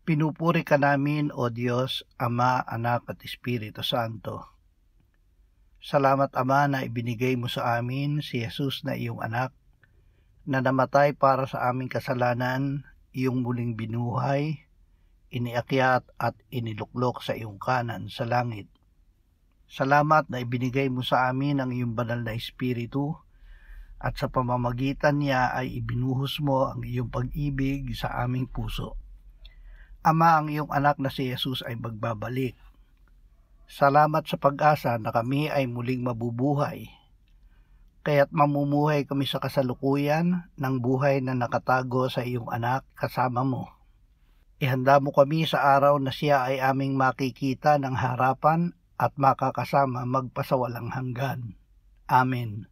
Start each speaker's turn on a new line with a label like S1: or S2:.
S1: Pinupuri ka namin, O Diyos, Ama, Anak at Espiritu Santo. Salamat, Ama, na ibinigay mo sa amin si Jesus na iyong anak, na namatay para sa aming kasalanan, iyong muling binuhay, iniakyat at iniluklok sa iyong kanan sa langit. Salamat na ibinigay mo sa amin ang iyong banal na Espiritu, at sa pamamagitan niya ay ibinuhos mo ang iyong pag-ibig sa aming puso. Ama, ang iyong anak na si Jesus ay magbabalik. Salamat sa pag-asa na kami ay muling mabubuhay. Kaya't mamumuhay kami sa kasalukuyan ng buhay na nakatago sa iyong anak kasama mo. Ihanda mo kami sa araw na siya ay aming makikita ng harapan at makakasama magpasawalang hanggan. Amen.